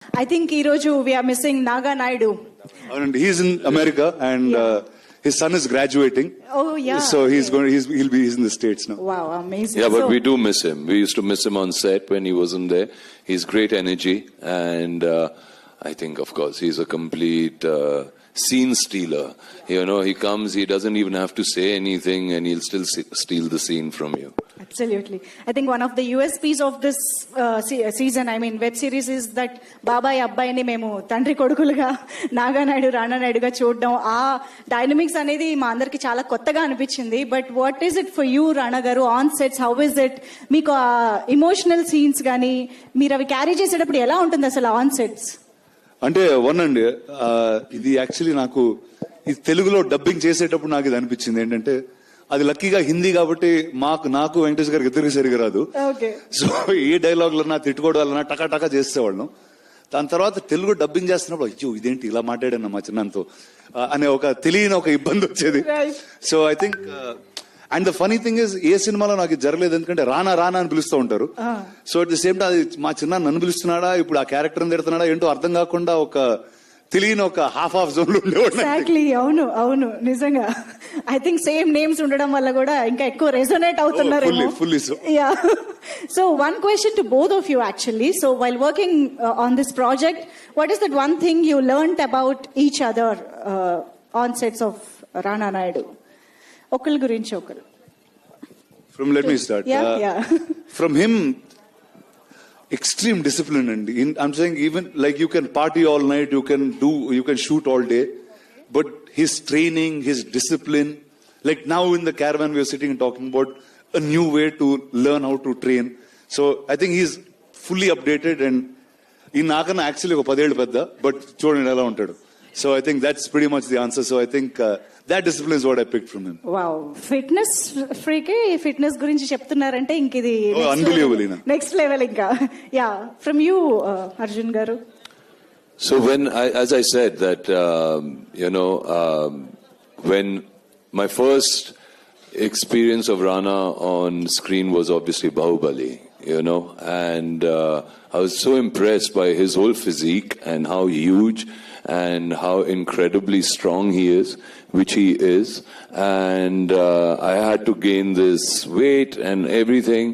I think ee roju we are missing Naga Naidu. And he's in America, and his son is graduating. Oh yeah. So he's in the States now. Wow, amazing. Yeah, but we do miss him. We used to miss him on set when he wasn't there. He's great energy, and I think, of course, he's a complete scene stealer. You know, he comes, he doesn't even have to say anything, and he'll still steal the scene from you. Absolutely. I think one of the USPs of this season, I mean web series, is that Babai Abbayni memu Tandri Kodukuluga Naga Naidu Rana Naidu ga చూడడం ఆ dynamics అనేది మా అందరికి చాలా కొత్తగా అనిపించింది. But what is it for you Rana గారు on sets? How is it? మీకు ఇమోషనల్ సీన్స్ కానీ మీరు అవి క్యారీ చేసేటప్పుడు ఎలా ఉంటుంది అసలు ఆన్ సెట్స్? అంటే అండి, ఇది యాక్చువల్లీ నాకు ఇది తెలుగులో డబ్బింగ్ చేసేటప్పుడు నాకు ఇది అనిపించింది ఏంటంటే, అది లక్కీగా హిందీ కాబట్టి నాకు వెంకటేష్ గారికి ఇద్దరికి సరిగా రాదు. సో ఏ డైలాగులన్నా తిట్టుకోవడాలన్నా టకా చేసేవాళ్ళం. దాని తర్వాత తెలుగు డబ్బింగ్ చేస్తున్నప్పుడు అయ్యో ఇదేంటి ఇలా మాట్లాడాను మా చిన్నంతో అనే ఒక తెలియని ఒక ఇబ్బంది వచ్చేది. So I think and the funny thing is, ఏ సినిమాలో నాకు జరగలేదు, ఎందుకంటే రానా అని పిలుస్తూ ఉంటారు. So at the same time అది మా చిన్న నన్ను పిలుస్తున్నాడా, ఇప్పుడు ఆ క్యారెక్టర్ తిడుతున్నాడా ఏంటో అర్థం కాకుండా ఒక తెలియని ఒక హాఫ్ జోన్ లో ఉండేవాడు. అవును నిజంగా. ఐ థింక్ సేమ్ నేమ్స్ ఉండడం వల్ల కూడా ఇంకా ఎక్కువ రెజోనేట్ అవుతున్నారు. So one question to both of you actually. So while working on this project, what is that one thing you learned about each other on sets of రానా నాయుడు? ఒకరి గురించి ఒకరు. Let me start. From him, extreme discipline, and I'm saying even like you can party all night, you can shoot all day, but his training, his discipline, like now in the caravan we are sitting and talking about a new way to learn how to train. So I think he's fully updated, and in Nakana actually oka 10 ఏళ్ళు పెద్ద, but చూడండి ఎలా ఉంటాడు. So I think that's pretty much the answer. So I think that discipline is what I picked from him. Wow, fitness freak fitness gurinchi cheptunnaranటే ఇంకిది unbelievable. Next level ఇంకా. Yeah, from you Arjun garu. So as I said that when my first experience of Rana on screen was obviously Bahubali, and I was so impressed by his whole physique and how huge and how incredibly strong he is, which he is, and I had to gain this weight and everything.